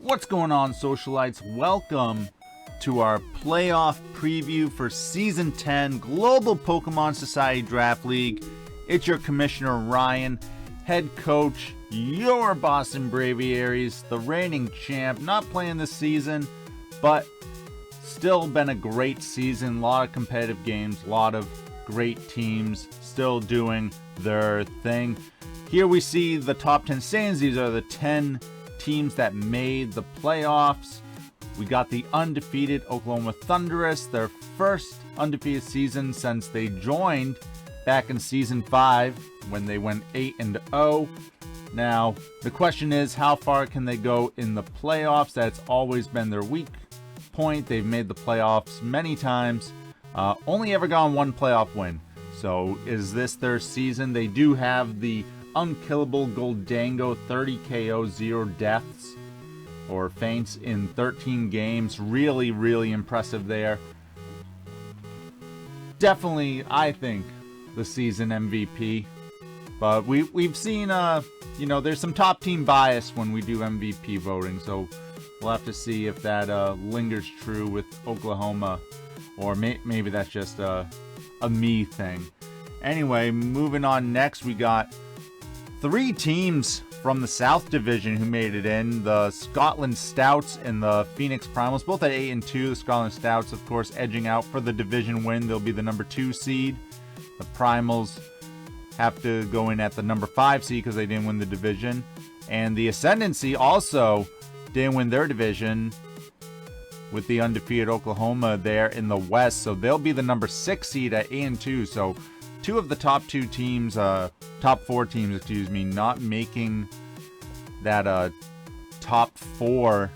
What's going on, socialites? Welcome to our playoff preview for Season 10 Global Pokemon Society Draft League. It's your Commissioner Ryan, head coach, your Boston Braviaries, the reigning champ, not playing this season, but still been a great season. A lot of competitive games, a lot of great teams still doing their thing. Here we see the top 10 standings. These are the 10 teams that made the playoffs. We got the undefeated Oklahoma Thunderous, their first undefeated season since they joined back in Season 5 when they went 8-0. Now, the question is, how far can they go in the playoffs? That's always been their weak point. They've made the playoffs many times, only ever gotten one playoff win. So is this their season? They do have the unkillable Goldango, 30 KO, 0 deaths or faints in 13 games. Really, really impressive there. Definitely, I think, the season MVP. But we've seen, there's some top team bias when we do MVP voting. So we'll have to see if that lingers true with Oklahoma. Or maybe that's just a me thing. Anyway, moving on next, we got 3 teams from the South Division who made it in. The Scotland Stouts and the Phoenix Primals, both at 8-2. The Scotland Stouts, of course, edging out for the division win. They'll be the number 2 seed. The Primals have to go in at the number 5 seed because they didn't win the division. And the Ascendancy also didn't win their division with the undefeated Oklahoma there in the West. So they'll be the number 6 seed at 8-2. So 2 of the top 4 teams, not making that top 4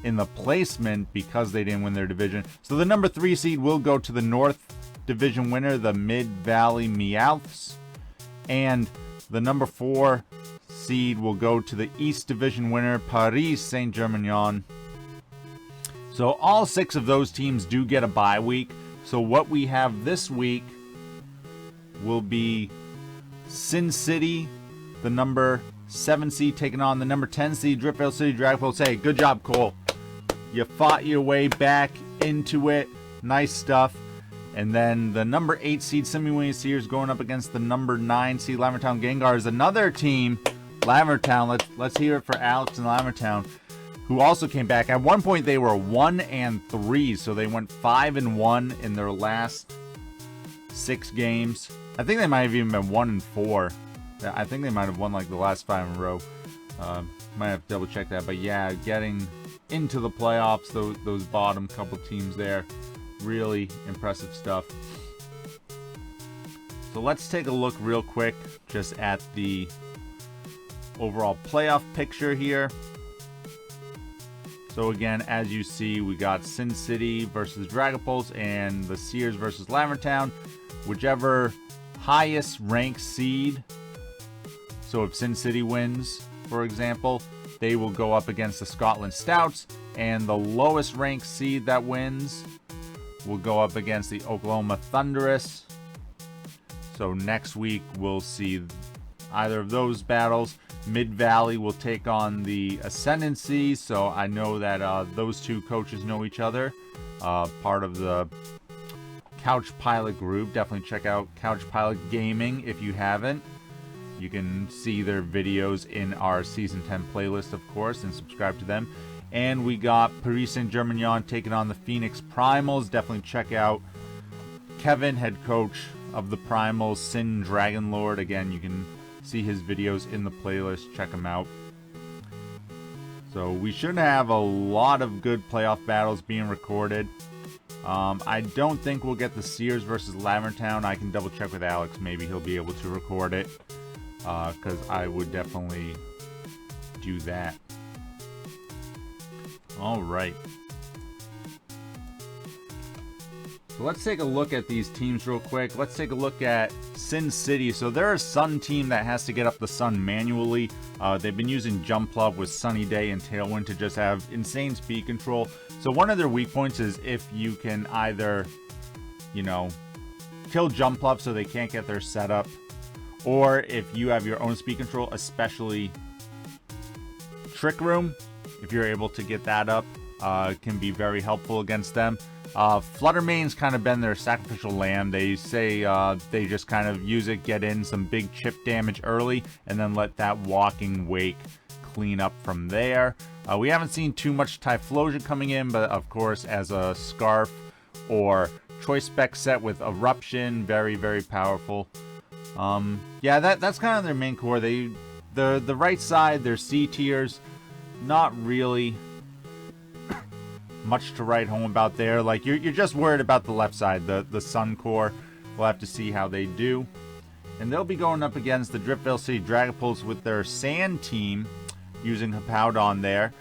in the placement because they didn't win their division. So the number 3 seed will go to the North Division winner, the Mid-Valley Meowths, and the number 4 seed will go to the East Division winner, Paris Saint-Germain. So all 6 of those teams do get a bye week. So what we have this week will be Sin City, the number 7 seed, taking on the number 10 seed, Driftveil City Dragapult. Hey, good job, Cole. You fought your way back into it. Nice stuff. And then the number 8 seed, Simeon Sears, going up against the number 9 seed, Lavertown Gengars. Another team, Lavertown. Let's hear it for Alex and Lavertown, who also came back. At one point, they were 1-3, so they went 5-1 in their last 6 games. I think they might have even been 1-4. I think they might have won like the last 5 in a row. Might have to double check that. But yeah, getting into the playoffs, those bottom couple teams there, really impressive stuff. So let's take a look real quick just at the overall playoff picture here. So again, as you see, we got Sin City versus Dragapult and the Sears versus Lavertown. Whichever highest ranked seed, so if Sin City wins, for example, they will go up against the Scotland Stouts, and the lowest ranked seed that wins will go up against the Oklahoma Thunderous. So next week we'll see either of those battles. Mid-Valley will take on the Ascendancy, so I know that those 2 coaches know each other, part of the Couch Pilot group. Definitely check out Couch Pilot Gaming if you haven't. You can see their videos in our Season 10 playlist, of course, and subscribe to them. And we got Paris Saint-Germain taking on the Phoenix Primals. Definitely check out Kevin, head coach of the Primals, Sin Dragonlord. Again, you can see his videos in the playlist. Check them out. So we should have a lot of good playoff battles being recorded. I don't think we'll get the Sears versus Lavertown. I can double check with Alex. Maybe he'll be able to record it, because I would definitely do that. All right. So let's take a look at these teams real quick. Let's take a look at Sin City. So they're a sun team that has to get up the sun manually. They've been using Jump Club with Sunny Day and Tailwind to just have insane speed control. So one of their weak points is if you can either, kill Jump Club so they can't get their setup, or if you have your own speed control, especially Trick Room. if you're able to get that up, can be very helpful against them. Fluttermane's kind of been their sacrificial lamb. They say they just kind of use it, get in some big chip damage early, and then let that Walking Wake clean up from there. We haven't seen too much Typhlosion coming in, but of course as a Scarf or Choice Spec set with Eruption, very, very powerful. Yeah, that's kind of their main core. The right side, their C tiers, not really much to write home about there. Like, you're just worried about the left side, the Sun core. We'll have to see how they do. And they'll be going up against the Driftvale City Dragapults with their Sand team, using Hippowdon there.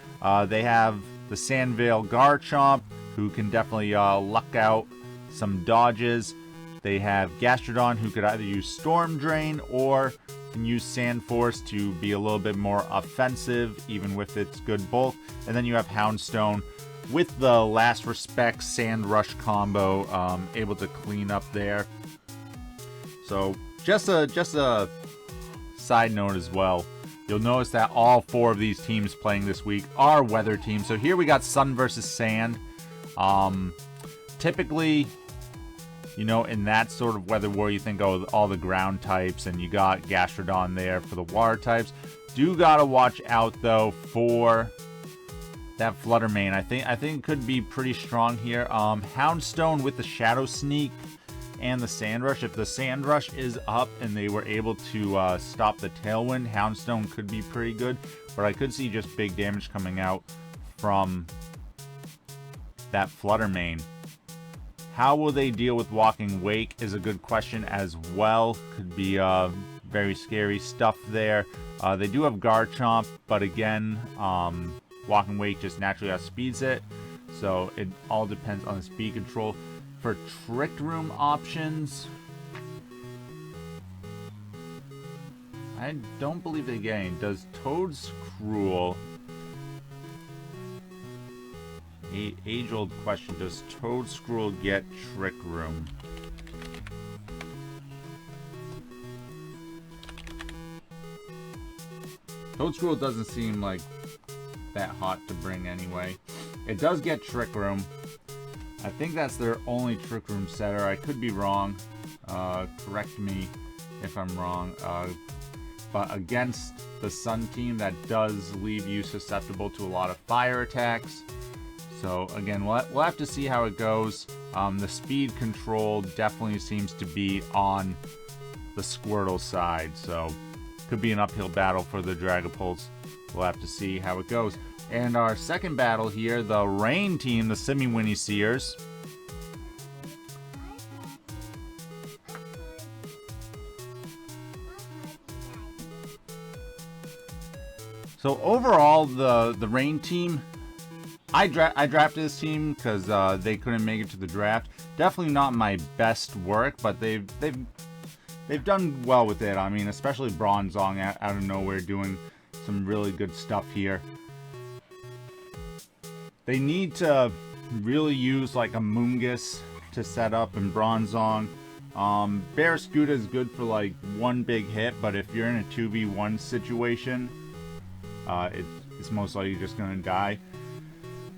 They have the Sandvale Garchomp, who can definitely luck out some dodges. They have Gastrodon, who could either use Storm Drain or can use Sand Force to be a little bit more offensive, even with its good bulk. And then you have Houndstone with the Last Respect Sand Rush combo, able to clean up there. So just a side note as well. You'll notice that all 4 of these teams playing this week are weather teams. So here we got Sun versus Sand. Typically, you know, in that sort of weather war, you think, oh, all the ground types, and you got Gastrodon there for the water types. Do gotta watch out though for that Fluttermane. I think it could be pretty strong here. Houndstone with the Shadow Sneak and the Sand Rush. If the Sand Rush is up and they were able to stop the Tailwind, Houndstone could be pretty good. But I could see just big damage coming out from that Fluttermane. How will they deal with Walking Wake is a good question as well. Could be very scary stuff there. They do have Garchomp, but again, Walking Wake just naturally outspeeds it. So it all depends on the speed control. For Trick Room options, I don't believe they get any. Does Toedscruel... Age-old question. Does Toedscruel get Trick Room? Toedscruel doesn't seem like that hot to bring anyway. It does get Trick Room. I think that's their only Trick Room setter. I could be wrong. Correct me if I'm wrong. But against the Sun team, that does leave you susceptible to a lot of fire attacks. So again, we'll have to see how it goes. The speed control definitely seems to be on the Squirtle side, so could be an uphill battle for the Dragapults. We'll have to see how it goes. And our second battle here, the Rain team, the Simiwini Seers. So overall, the Rain team, I drafted this team because they couldn't make it to the draft. Definitely not my best work, but they've done well with it. I mean, especially Bronzong out of nowhere doing some really good stuff here. They need to really use like a Moongus to set up in Bronzong. Barraskewda is good for like one big hit, but if you're in a 2v1 situation, it's most likely just going to die.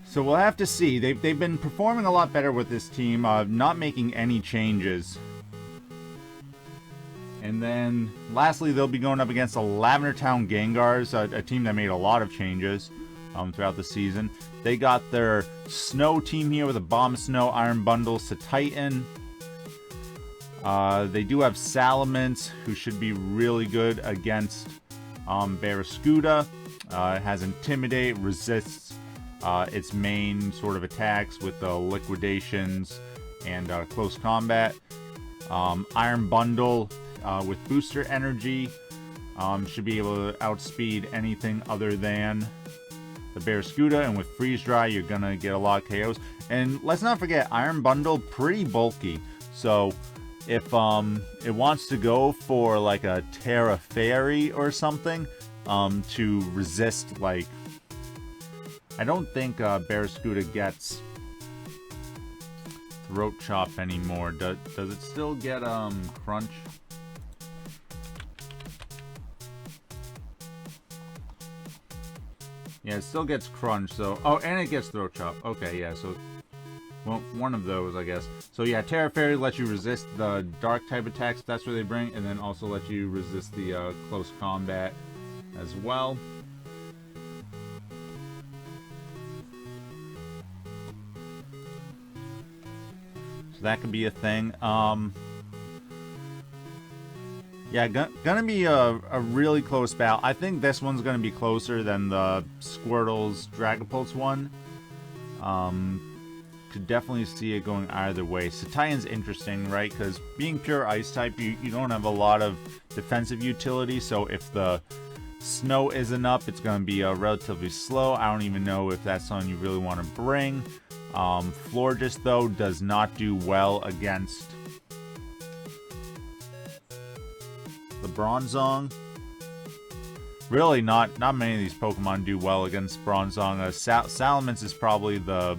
So we'll have to see. They've been performing a lot better with this team, not making any changes. And then, lastly, they'll be going up against the Lavender Town Gengars, a team that made a lot of changes throughout the season. They got their Snow team here with a Bomb Snow, Iron Bundle, Titan. They do have Salamence, who should be really good against Barraskewda. It has Intimidate, resists its main sort of attacks with the Liquidations and Close Combat. Iron Bundle with Booster Energy should be able to outspeed anything other than the Barraskewda, and with Freeze Dry you're gonna get a lot of KOs. And let's not forget, Iron Bundle pretty bulky, so if it wants to go for like a Terra Fairy or something to resist, like, I don't think Barraskewda gets Throat Chop anymore. Does it still get Crunch? Yeah, it still gets crunch, so... Oh, and it gets throat chop. Okay, yeah, so... Well, one of those, I guess. So yeah, Tera Fairy lets you resist the dark type attacks, if that's what they bring, and then also lets you resist the close combat as well. So that could be a thing. Yeah, gonna be a really close battle. I think this one's gonna be closer than the Squirtle's Dragapulse one. Could definitely see it going either way. Cetian's interesting, right? Because being pure ice type, you don't have a lot of defensive utility. So if the snow isn't up, it's going to be relatively slow. I don't even know if that's something you really want to bring. Florges, though, does not do well against the Bronzong. Really, not many of these Pokemon do well against Bronzong. Salamence is probably the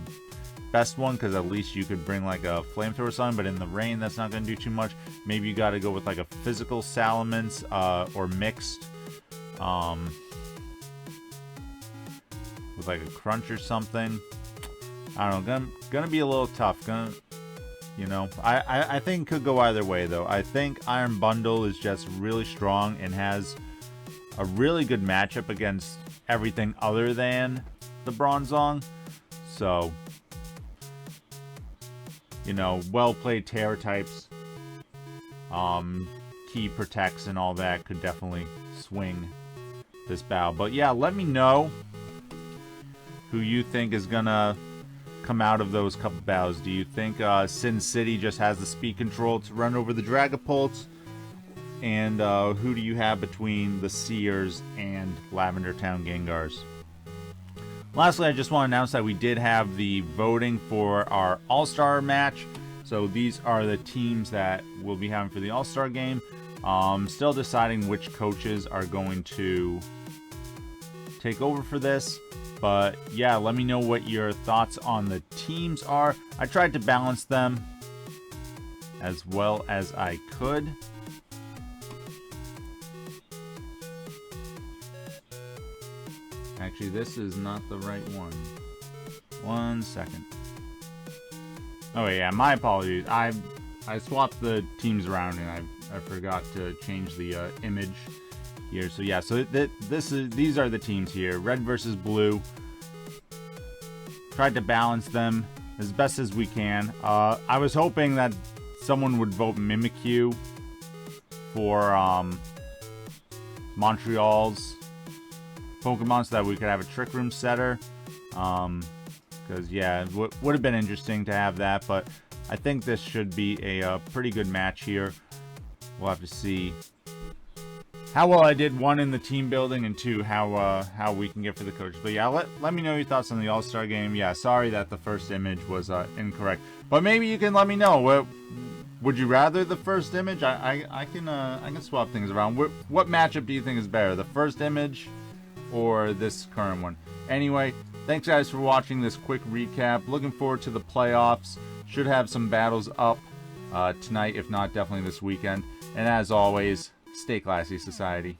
best one, because at least you could bring like a flamethrower or something, but in the rain that's not going to do too much. Maybe you got to go with like a physical Salamence or mixed with like a crunch or something. I don't know, gonna be a little tough. You know, I think could go either way though. I think Iron Bundle is just really strong and has a really good matchup against everything other than the Bronzong. So, you know, well-played Terra types, key protects and all that could definitely swing this battle. But yeah, let me know who you think is gonna come out of those couple battles. Do you think Sin City just has the speed control to run over the Dragapults? And who do you have between the Sears and Lavender Town Gengars? Lastly, I just want to announce that we did have the voting for our All-Star match. So these are the teams that we'll be having for the All-Star game. Still deciding which coaches are going to take over for this. But yeah, let me know what your thoughts on the teams are. I tried to balance them as well as I could. Actually, this is not the right one. 1 second. Oh yeah, my apologies. I swapped the teams around and I forgot to change the image here. So yeah, so these are the teams here. Red versus blue. Tried to balance them as best as we can. I was hoping that someone would vote Mimikyu for Montreal's Pokemon so that we could have a Trick Room setter. Because, yeah, it would have been interesting to have that. But I think this should be a pretty good match here. We'll have to see how well I did, one, in the team building, and two, how we can get for the coaches. But yeah, let me know your thoughts on the All-Star game. Yeah, sorry that the first image was incorrect. But maybe you can let me know. Would you rather the first image? I can swap things around. What matchup do you think is better, the first image or this current one? Anyway, thanks guys for watching this quick recap. Looking forward to the playoffs. Should have some battles up tonight, if not definitely this weekend. And as always, stay classy, society.